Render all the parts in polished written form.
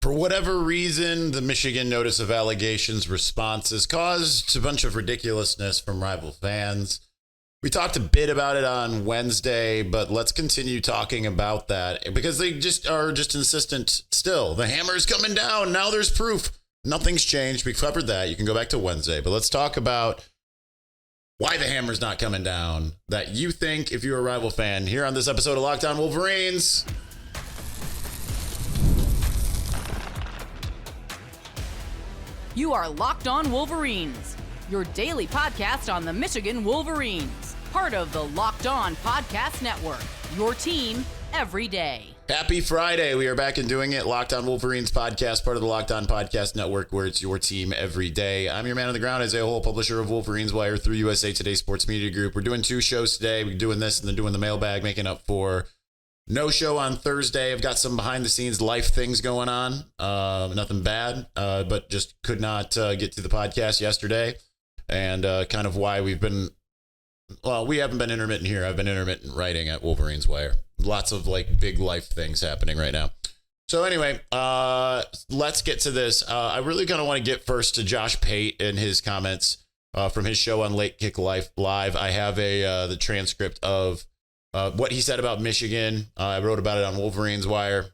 For whatever reason, the Michigan notice of allegations response has caused a bunch of ridiculousness from rival fans. We talked a bit about it on Wednesday, but let's continue talking about that because they are insistent still. The hammer's coming down. Now there's proof. Nothing's changed. We covered that. You can go back to Wednesday, but let's talk about why the hammer's not coming down that you think if you're a rival fan here on this episode of Locked On Wolverines. You are Locked On Wolverines, your daily podcast on the Michigan Wolverines, part of the Locked On Podcast Network, your team every day. Happy Friday. We are back and doing it. Locked On Wolverines podcast, part of the Locked On Podcast Network, where it's your team every day. I'm your man on the ground, Isaiah Hole, publisher of Wolverines Wire through USA Today Sports Media Group. We're doing two shows today. We're doing this and then doing the mailbag, making up for no show on Thursday. I've got some behind the scenes life things going on. Nothing bad, but just could not get to the podcast yesterday. And kind of why we haven't been intermittent here. I've been intermittent writing at Wolverines Wire. Lots of big life things happening right now. So anyway, let's get to this. I really kind of want to get first to Josh Pate and his comments from his show on Late Kick Live. I have the transcript of what he said about Michigan. I wrote about it on Wolverines Wire.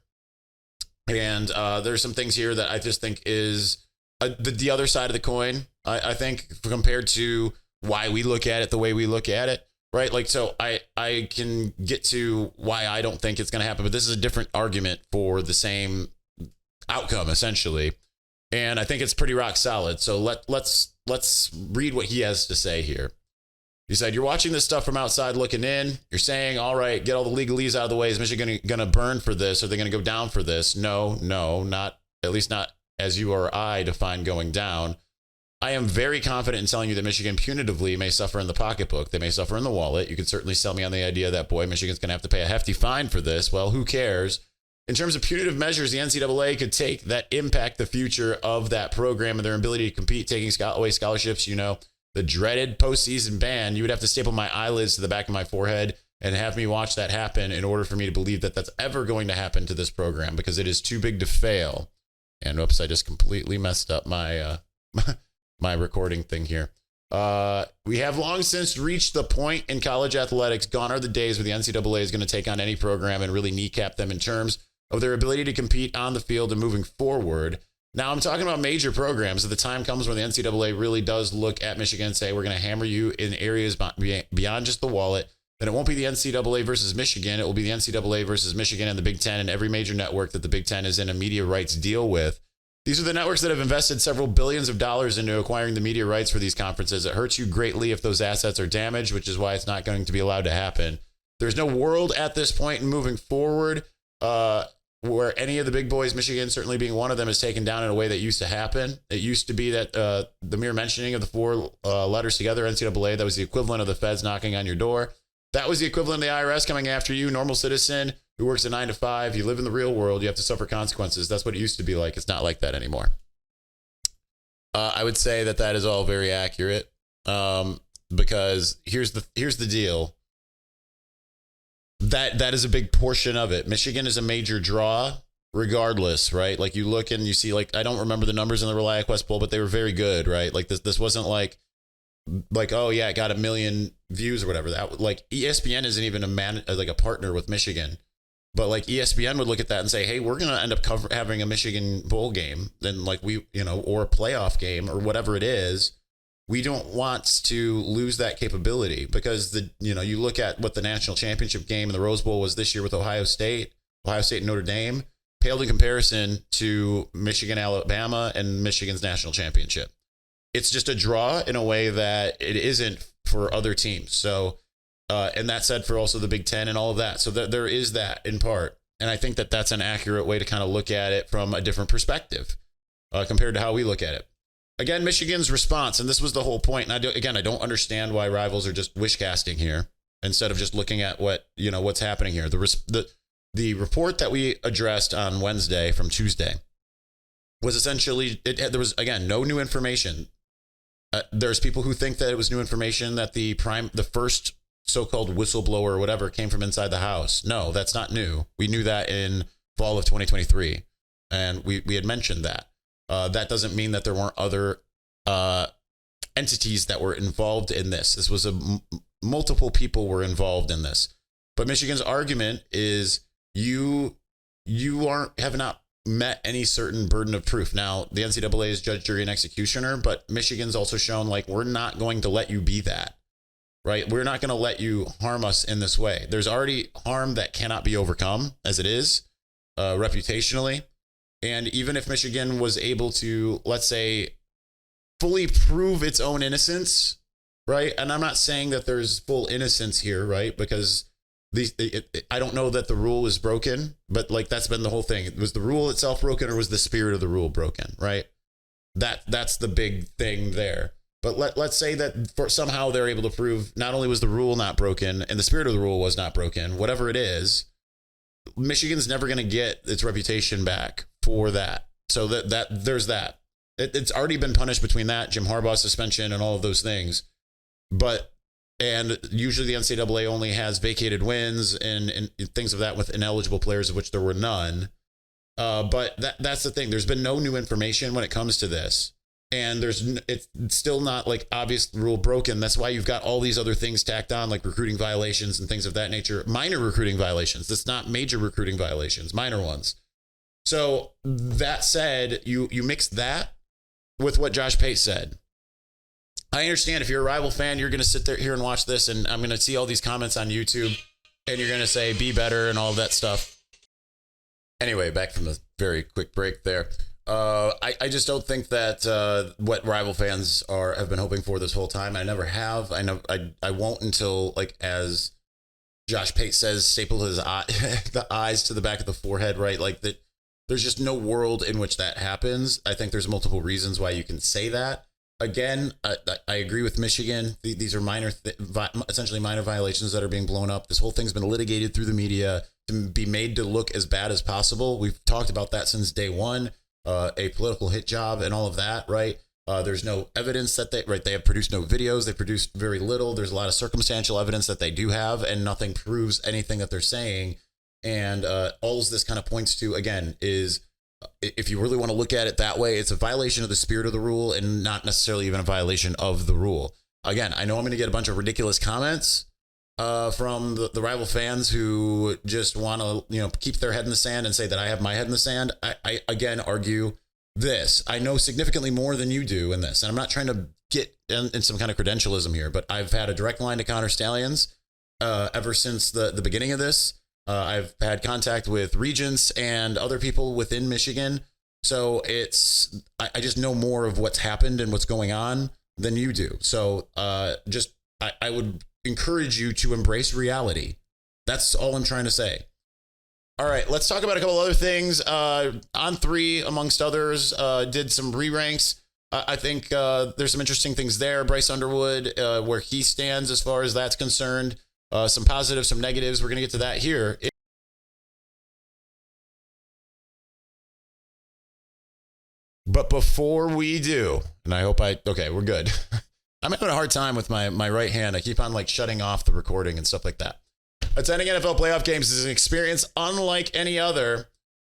And there's some things here that I just think is the other side of the coin, I think, compared to why we look at it the way we look at it, right? So I can get to why I don't think it's going to happen, but this is a different argument for the same outcome, essentially. And I think it's pretty rock solid. So let's read what he has to say here. He said, "You're watching this stuff from outside looking in. You're saying, all right, get all the legalese out of the way. Is Michigan going to burn for this? Are they going to go down for this? No, not, at least not as you or I define going down. I am very confident in telling you that Michigan punitively may suffer in the pocketbook. They may suffer in the wallet. You could certainly sell me on the idea that, boy, Michigan's going to have to pay a hefty fine for this. Well, who cares? In terms of punitive measures the NCAA could take that impact the future of that program and their ability to compete, taking away scholarships, the dreaded postseason ban, you would have to staple my eyelids to the back of my forehead and have me watch that happen in order for me to believe that that's ever going to happen to this program because it is too big to fail." And oops, I just completely messed up my my recording thing here. "We have long since reached the point in college athletics. Gone are the days where the NCAA is going to take on any program and really kneecap them in terms of their ability to compete on the field and moving forward. Now, I'm talking about major programs. If the time comes where the NCAA really does look at Michigan and say, we're going to hammer you in areas beyond just the wallet, then it won't be the NCAA versus Michigan. It will be the NCAA versus Michigan and the Big Ten and every major network that the Big Ten is in a media rights deal with. These are the networks that have invested several billions of dollars into acquiring the media rights for these conferences. It hurts you greatly if those assets are damaged, which is why it's not going to be allowed to happen. There's no world at this point in moving forward where any of the big boys, Michigan certainly being one of them, is taken down in a way that used to happen. It used to be that the mere mentioning of the four letters together, NCAA, that was the equivalent of the feds knocking on your door. That was the equivalent of the IRS coming after you, normal citizen who works a 9 to 5. You live in the real world. You have to suffer consequences. That's what it used to be like. It's not like that anymore." I would say that is all very accurate because here's the deal. That is a big portion of it. Michigan is a major draw regardless, right? You look and you see, I don't remember the numbers in the ReliaQuest poll, but they were very good, right? This wasn't like, oh yeah, it got 1 million views or whatever. That ESPN isn't even a partner with Michigan, but ESPN would look at that and say, hey, we're going to end up having a Michigan bowl game, then or a playoff game or whatever it is. We don't want to lose that capability because you look at what the national championship game in the Rose Bowl was this year with Ohio State and Notre Dame, paled in comparison to Michigan, Alabama, and Michigan's national championship. It's just a draw in a way that it isn't for other teams. So, and that said for also the Big Ten and all of that. So there is that in part. And I think that that's an accurate way to kind of look at it from a different perspective compared to how we look at it. Again, Michigan's response, and this was the whole point. And I don't understand why rivals are just wish casting here instead of just looking at what's happening here. The report that we addressed on Wednesday from Tuesday was essentially there was again no new information. There's people who think that it was new information that the first so-called whistleblower or whatever came from inside the house. No, that's not new. We knew that in fall of 2023. And we had mentioned that. That doesn't mean that there weren't other entities that were involved in this. This was multiple people were involved in this. But Michigan's argument is you have not met any certain burden of proof. Now, the NCAA is judge, jury, and executioner, but Michigan's also shown like we're not going to let you be that, right? We're not going to let you harm us in this way. There's already harm that cannot be overcome as it is, reputationally. And even if Michigan was able to, let's say, fully prove its own innocence, right? And I'm not saying that there's full innocence here, right? Because I don't know that the rule is broken, but like that's been the whole thing. Was the rule itself broken, or was the spirit of the rule broken, right? That's the big thing there. But let's say that somehow they're able to prove not only was the rule not broken and the spirit of the rule was not broken, whatever it is, Michigan's never going to get its reputation back for that. So that there's that. It's already been punished between that, Jim Harbaugh suspension, and all of those things. And usually the NCAA only has vacated wins and things of that with ineligible players, of which there were none. But that's the thing. There's been no new information when it comes to this. And it's still not like obvious rule broken. That's why you've got all these other things tacked on, like recruiting violations and things of that nature. Minor recruiting violations. That's not major recruiting violations, minor ones. So that said, you mix that with what Josh Pate said. I understand if you're a rival fan, you're going to sit there here and watch this, and I'm going to see all these comments on YouTube, and you're going to say, be better and all that stuff. Anyway, back from the very quick break there. I just don't think that what rival fans have been hoping for this whole time. I never have. I won't until, like, as Josh Pate says, staple his the eyes to the back of the forehead, right? Like that. There's just no world in which that happens. I think there's multiple reasons why you can say that. Again, I agree with Michigan. These are essentially minor violations that are being blown up. This whole thing's been litigated through the media to be made to look as bad as possible. We've talked about that since day one, a political hit job and all of that, right? There's no evidence that they have produced no videos. They produced very little. There's a lot of circumstantial evidence that they do have, and nothing proves anything that they're saying. And all this kind of points to, again, is if you really want to look at it that way, it's a violation of the spirit of the rule and not necessarily even a violation of the rule. Again, I know I'm going to get a bunch of ridiculous comments from the rival fans who just want to, keep their head in the sand and say that I have my head in the sand. I again argue this. I know significantly more than you do in this. And I'm not trying to get in some kind of credentialism here, but I've had a direct line to Connor Stallions ever since the beginning of this. I've had contact with regents and other people within Michigan. So I just know more of what's happened and what's going on than you do. So I would encourage you to embrace reality. That's all I'm trying to say. All right, let's talk about a couple other things. On3, amongst others, did some re-ranks. I think there's some interesting things there. Bryce Underwood, where he stands as far as that's concerned. Some positives, some negatives. We're going to get to that here. But before we do, and I hope okay, we're good. I'm having a hard time with my right hand. I keep on like shutting off the recording and stuff like that. Attending NFL playoff games is an experience unlike any other.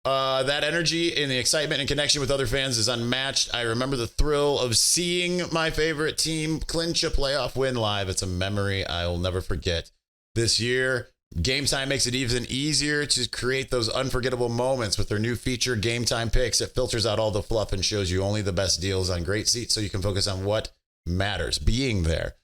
That energy and the excitement and connection with other fans is unmatched. I remember the thrill of seeing my favorite team clinch a playoff win live. It's a memory I will never forget. This year, Game Time makes it even easier to create those unforgettable moments with their new feature, Game Time Picks. It filters out all the fluff and shows you only the best deals on great seats so you can focus on what matters, being there.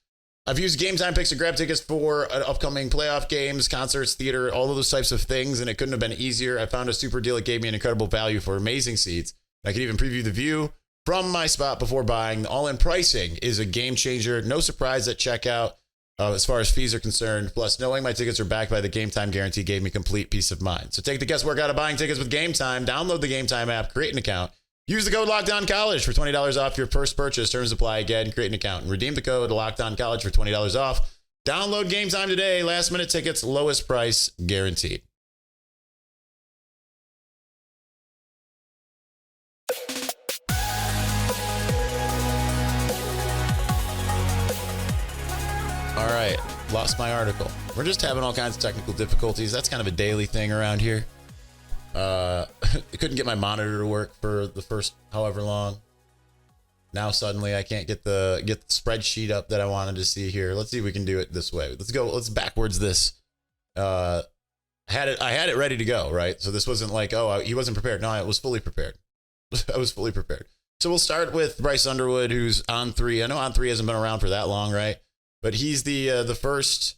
I've used Game Time Picks to grab tickets for upcoming playoff games, concerts, theater, all of those types of things, and it couldn't have been easier. I found a super deal that gave me an incredible value for amazing seats. I could even preview the view from my spot before buying. All-in pricing is a game changer. No surprise at checkout. As far as fees are concerned. Plus, knowing my tickets are backed by the Game Time guarantee gave me complete peace of mind. So take the guesswork out of buying tickets with Game Time. Download the Game Time app, create an account. Use the code LOCKEDONCollege for $20 off your first purchase. Terms apply. Again, create an account and redeem the code LOCKEDONCollege for $20 off. Download Game Time today. Last minute tickets, lowest price guaranteed. All right, lost my article. We're just having all kinds of technical difficulties. That's kind of a daily thing around here. Couldn't get my monitor to work for the first however long. Now suddenly I can't get the spreadsheet up that I wanted to see here. Let's see if we can do it this way. Let's backwards this. I had it ready to go, right? So this wasn't like, he wasn't prepared. No, I was fully prepared. I was fully prepared. So we'll start with Bryce Underwood, who's on 3. I know on 3 hasn't been around for that long, right? But he's the first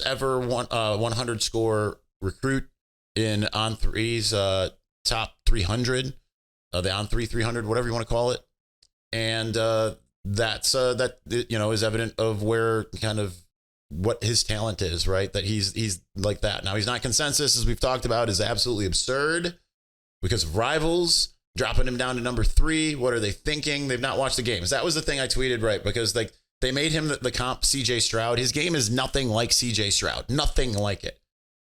ever 100 score recruit in on 3's top 300. The on 300, whatever you want to call it. And that is evident of where kind of what his talent is, right? That he's like that. Now, he's not consensus, as we've talked about, is absolutely absurd because of Rivals dropping him down to number 3. What are they thinking? They've not watched the games. That was the thing I tweeted, right? Because they made him the comp CJ Stroud. His game is nothing like CJ Stroud. Nothing like it.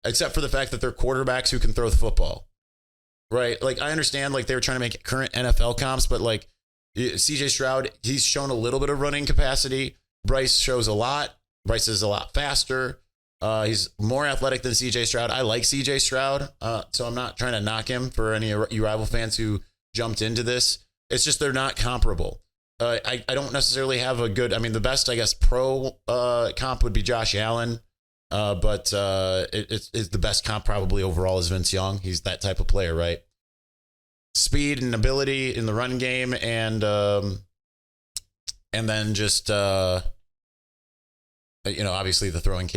Except for the fact that they're quarterbacks who can throw the football. Right. Like, I understand, like, they were trying to make current NFL comps, but like CJ Stroud, he's shown a little bit of running capacity. Bryce shows a lot. Bryce is a lot faster. He's more athletic than CJ Stroud. I like CJ Stroud. So I'm not trying to knock him for any of you Rival fans who jumped into this. It's just they're not comparable. I don't necessarily have a good, the best, I guess, pro comp would be Josh Allen. But it's the best comp probably overall is Vince Young. He's that type of player, right? Speed and ability in the run game, and then just obviously the throwing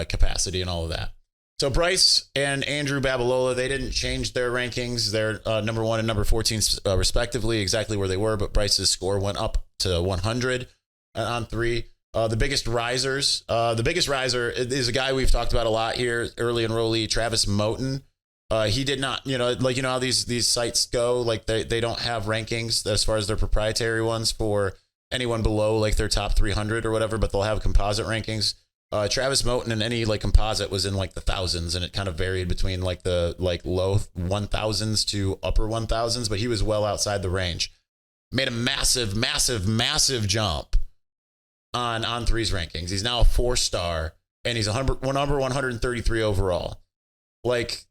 capacity and all of that. So Bryce and Andrew Babalola, they didn't change their rankings. They're number 1 and number 14 respectively, exactly where they were. But Bryce's score went up to 100 on 3. The biggest riser is a guy we've talked about a lot here, early enrollee, Travis Moten. He did not, how these sites go, like they don't have rankings as far as their proprietary ones for anyone below like their top 300 or whatever, but they'll have composite rankings. Travis Moten in any like composite was in like the thousands, and it kind of varied between like the low 1000s to upper 1000s, but he was well outside the range. Made a massive, massive, massive jump on 3's rankings. He's now a 4-star, and he's number 133 overall. Like,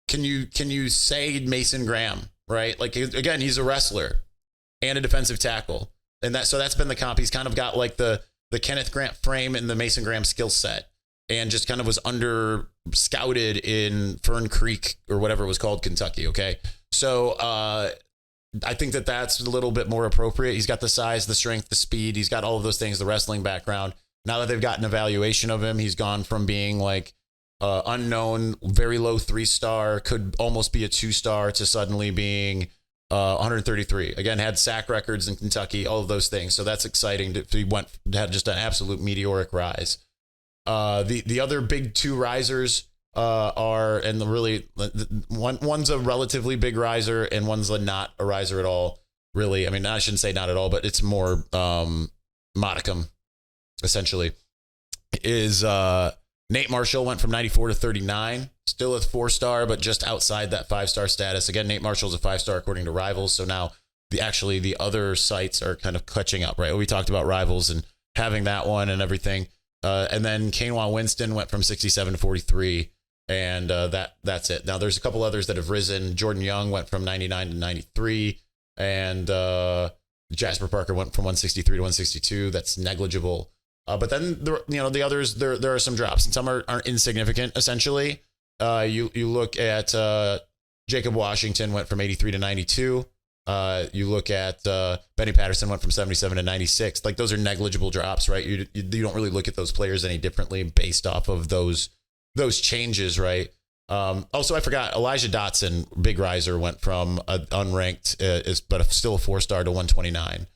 can you say Mason Graham, right? Like, again, he's a wrestler and a defensive tackle, and that's been the comp. He's kind of got like the Kenneth Grant frame and the Mason Graham skill set, and just kind of was under scouted in Fern Creek or whatever it was called, Kentucky. Okay, so I think that's a little bit more appropriate. He's got the size, the strength, the speed. He's got all of those things, the wrestling background. Now that they've gotten evaluation of him, he's gone from being like unknown, very low 3-star, could almost be a 2-star, to suddenly being 133. Again, had sack records in Kentucky, all of those things. So that's exciting. He had just an absolute meteoric rise. The other big 2 risers are, and one's a relatively big riser and one's not a riser at all, really. I shouldn't say not at all, but it's more modicum, essentially, is Nate Marshall went from 94 to 39, still a 4-star, but just outside that 5-star status. Again, Nate Marshall's a 5-star according to Rivals, so now the other sites are kind of catching up, right? We talked about Rivals and having that one and everything. And then Kanewan Winston went from 67 to 43. And that's it. Now, there's a couple others that have risen. Jordan Young went from 99 to 93. And Jasper Parker went from 163 to 162. That's negligible. But then, the others, there are some drops. And some are insignificant, essentially. You look at Jacob Washington went from 83 to 92. You look at Benny Patterson went from 77 to 96. Like, those are negligible drops, right? You don't really look at those players any differently based off of those changes, right? Also, I forgot, Elijah Dotson, big riser, went from unranked, but still a 4-star, to 129.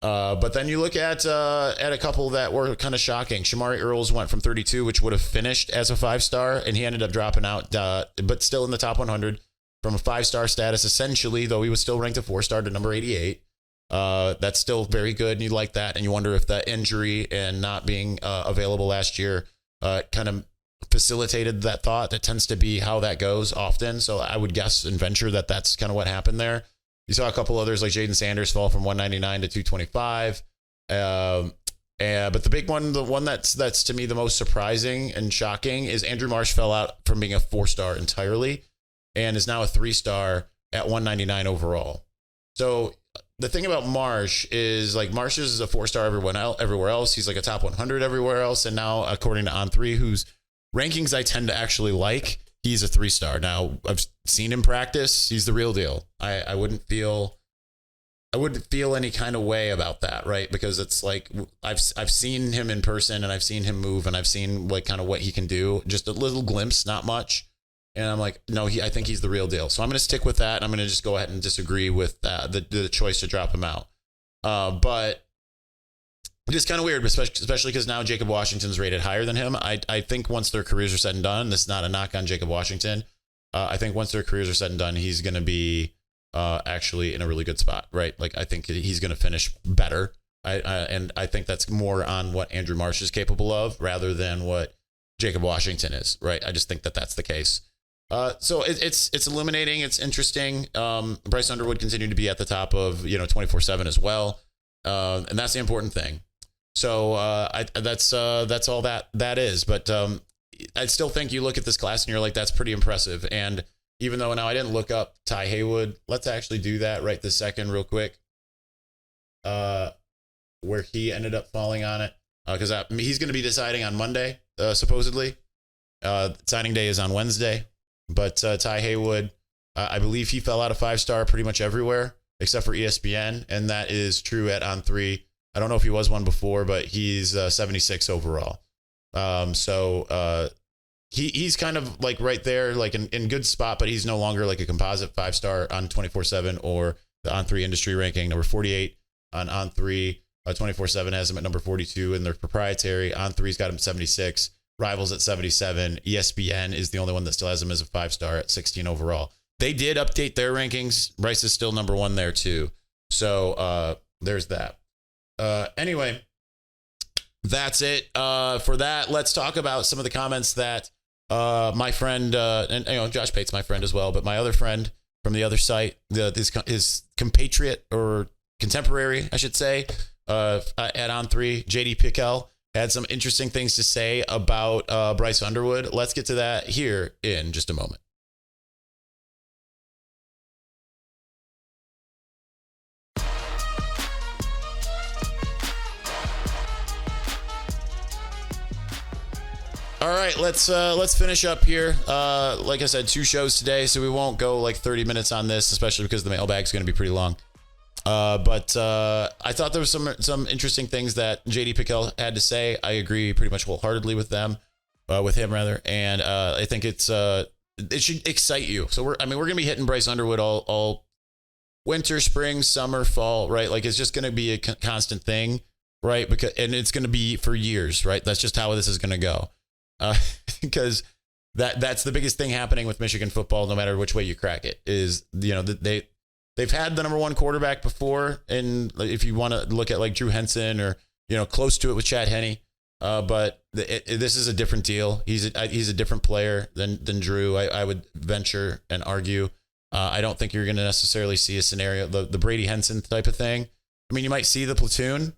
But then you look at a couple that were kind of shocking. Shamari Earls went from 32, which would have finished as a 5-star, and he ended up dropping out, but still in the top 100 from a 5-star status, essentially, though he was still ranked a 4-star, to number 88. That's still very good, and you like that, and you wonder if that injury and not being available last year kind of facilitated that thought. That tends to be how that goes often. So I would guess and venture that that's kind of what happened there. You saw a couple others like Jaden Sanders fall from 199 to 225. But the big one, the one that's to me the most surprising and shocking is Andrew Marsh fell out from being a 4-star entirely and is now a 3-star at 199 overall. So the thing about Marsh is like Marsh is a 4-star everywhere else. He's like a top 100 everywhere else. And now according to On3, whose rankings I tend to actually like, he's a 3-star. Now I've seen him practice. He's the real deal. I wouldn't feel any kind of way about that, right? Because it's like I've seen him in person and I've seen him move and I've seen like kind of what he can do. Just a little glimpse, not much. And I'm like, no, I think he's the real deal. So I'm going to stick with that. And I'm going to just go ahead and disagree with the choice to drop him out. But it's kind of weird, especially because now Jacob Washington's rated higher than him. I think once their careers are said and done, this is not a knock on Jacob Washington. I think once their careers are said and done, he's going to be actually in a really good spot, right? Like I think he's going to finish better. And I think that's more on what Andrew Marsh is capable of rather than what Jacob Washington is, right? I just think that that's the case. So it's illuminating. It's interesting. Bryce Underwood continued to be at the top of 24/7 as well, and that's the important thing. So that's all that is. But I still think you look at this class and you're like, that's pretty impressive. And even though now I didn't look up Ty Haywood, let's actually do that right this second, real quick. Where he ended up falling on it, because he's going to be deciding on Monday, supposedly. Signing day is on Wednesday. But Ty Haywood, I believe he fell out of 5-star pretty much everywhere except for ESPN, and that is true at On3. I don't know if he was one before, but he's 76 overall. He's kind of like right there, like in good spot, but he's no longer like a composite 5-star on 24/7 or the On3 industry ranking. Number 48 on On3. 24/7 has him at number 42 in their proprietary. On3's got him 76. Rivals at 77. ESPN is the only one that still has him as a 5-star at 16 overall. They did update their rankings. Bryce is still number 1 there too. So there's that. Anyway, that's it for that. Let's talk about some of the comments that my friend, and Josh Pate's my friend as well, but my other friend from the other site, his compatriot or contemporary, I should say, at On3, JD PicKell, had some interesting things to say about Bryce Underwood. Let's get to that here in just a moment. All right, let's finish up here. Like I said, 2 shows today, so we won't go like 30 minutes on this, especially because the mailbag's going to be pretty long. But I thought there was some interesting things that JD PicKell had to say. I agree pretty much wholeheartedly with him rather, and I think it should excite you. So we're gonna be hitting Bryce Underwood all winter, spring, summer, fall, right? Like it's just gonna be a constant thing, right? And it's gonna be for years, right? That's just how this is gonna go, because that's the biggest thing happening with Michigan football. No matter which way you crack it, is They've had the number 1 quarterback before, and if you want to look at like Drew Henson or close to it with Chad Henne, but this is a different deal. He's a different player than Drew. I would venture and argue. I don't think you're going to necessarily see a scenario the Brady Henson type of thing. I mean, you might see the platoon,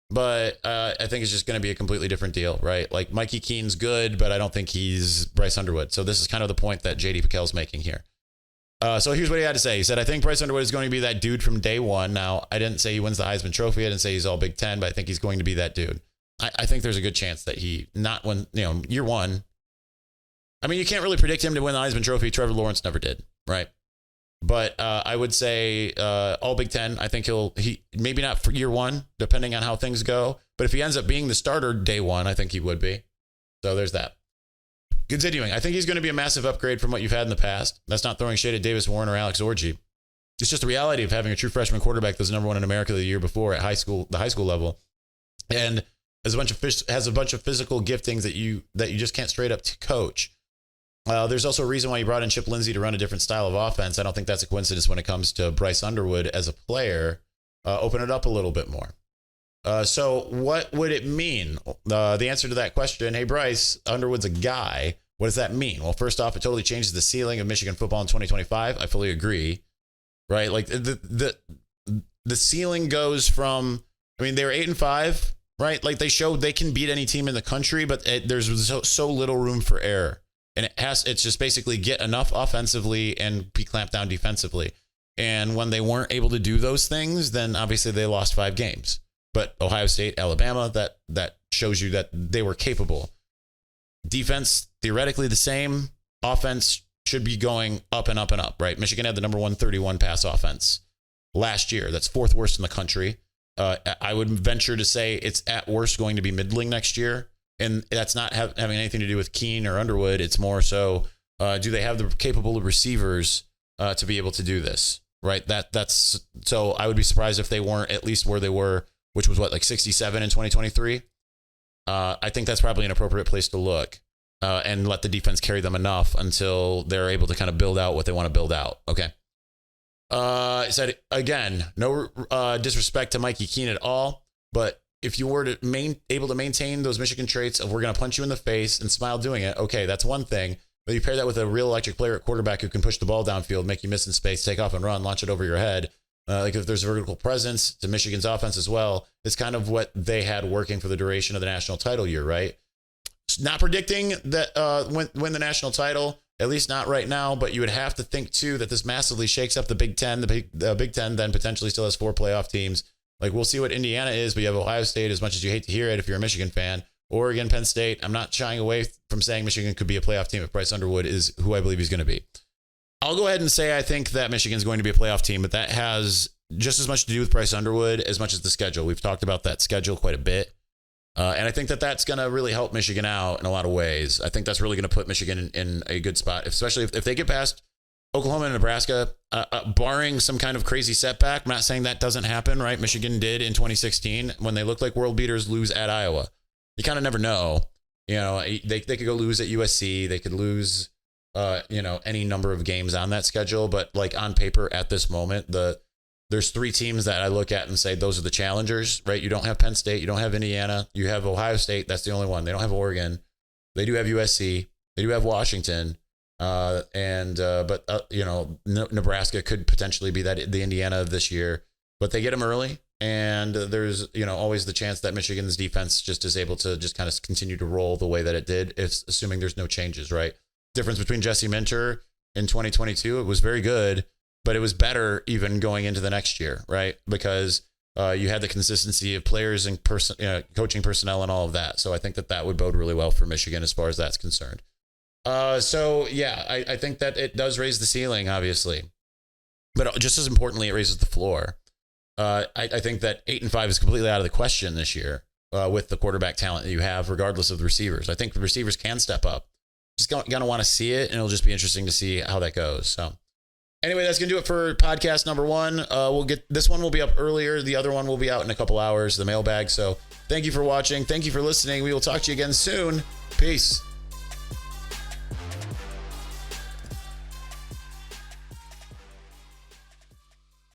but I think it's just going to be a completely different deal, right? Like Mikey Keene's good, but I don't think he's Bryce Underwood. So this is kind of the point that JD PicKell's making here. So here's what he had to say. He said, I think Bryce Underwood is going to be that dude from day one. Now, I didn't say he wins the Heisman Trophy. I didn't say he's all Big Ten, but I think he's going to be that dude. I think there's a good chance that year one. I mean, you can't really predict him to win the Heisman Trophy. Trevor Lawrence never did, right? But I would say all Big Ten. I think he maybe not for year one, depending on how things go. But if he ends up being the starter day one, I think he would be. So there's that. Continuing, I think he's going to be a massive upgrade from what you've had in the past. That's not throwing shade at Davis Warren or Alex Orji. It's just the reality of having a true freshman quarterback that's number 1 in America the year before at the high school level, and has a bunch of physical giftings that you just can't straight up coach. There's also a reason why you brought in Chip Lindsey to run a different style of offense. I don't think that's a coincidence when it comes to Bryce Underwood as a player. Open it up a little bit more. So what would it mean? The answer to that question, hey, Bryce Underwood's a guy. What does that mean? Well, first off, it totally changes the ceiling of Michigan football in 2025. I fully agree, right? Like the ceiling goes from, I mean, they were 8-5, right? Like they showed they can beat any team in the country, but there's so little room for error. And it's just basically get enough offensively and be clamped down defensively. And when they weren't able to do those things, then obviously they lost 5 games. But Ohio State, Alabama, that shows you that they were capable. Defense, theoretically the same. Offense should be going up and up and up, right? Michigan had the number 131 pass offense last year. That's 4th worst in the country. I would venture to say it's at worst going to be middling next year. And that's not having anything to do with Keene or Underwood. It's more so, do they have the capable receivers to be able to do this, right? That's so I would be surprised if they weren't at least where they were, which was like 67 in 2023. I think that's probably an appropriate place to look and let the defense carry them enough until they're able to kind of build out what they want to build out. Okay. I said, again, no disrespect to Mikey Keene at all, but if you were to able to maintain those Michigan traits of we're going to punch you in the face and smile doing it, okay, that's one thing. But you pair that with a real electric player at quarterback who can push the ball downfield, make you miss in space, take off and run, launch it over your head. Like if there's vertical presence to Michigan's offense as well, it's kind of what they had working for the duration of the national title year, right? Not predicting that win the national title, at least not right now, but you would have to think too that this massively shakes up the Big Ten. The Big Ten then potentially still has 4 playoff teams. Like we'll see what Indiana is, but you have Ohio State, as much as you hate to hear it if you're a Michigan fan. Oregon, Penn State. I'm not shying away from saying Michigan could be a playoff team if Bryce Underwood is who I believe he's going to be. I'll go ahead and say I think that Michigan's going to be a playoff team, but that has just as much to do with Bryce Underwood as much as the schedule. We've talked about that schedule quite a bit. And I think that that's going to really help Michigan out in a lot of ways. I think that's really going to put Michigan in a good spot, especially if they get past Oklahoma and Nebraska, barring some kind of crazy setback. I'm not saying that doesn't happen, right? Michigan did in 2016 when they looked like world beaters lose at Iowa. You kind of never know. You know, they could go lose at USC. They could lose, any number of games on that schedule. But like on paper at this moment, there's 3 teams that I look at and say those are the challengers, right? You don't have Penn State. You don't have Indiana. You have Ohio State. That's the only one. They don't have Oregon. They do have USC. They do have Washington. Nebraska could potentially be the Indiana of this year, but they get them early. And there's, always the chance that Michigan's defense just is able to just kind of continue to roll the way that it did, assuming there's no changes, right? Difference between Jesse Minter in 2022, it was very good, but it was better even going into the next year, right? Because you had the consistency of players and coaching personnel and all of that. So I think that would bode really well for Michigan as far as that's concerned. I think that it does raise the ceiling, obviously, but just as importantly, it raises the floor. I think that 8-5 is completely out of the question this year with the quarterback talent that you have, regardless of the receivers. I think the receivers can step up. Just gonna want to see it, and it'll just be interesting to see how that goes. So, anyway, that's gonna do it for podcast number 1. This one will be up earlier. The other one will be out in a couple hours. The mailbag. So, thank you for watching. Thank you for listening. We will talk to you again soon. Peace.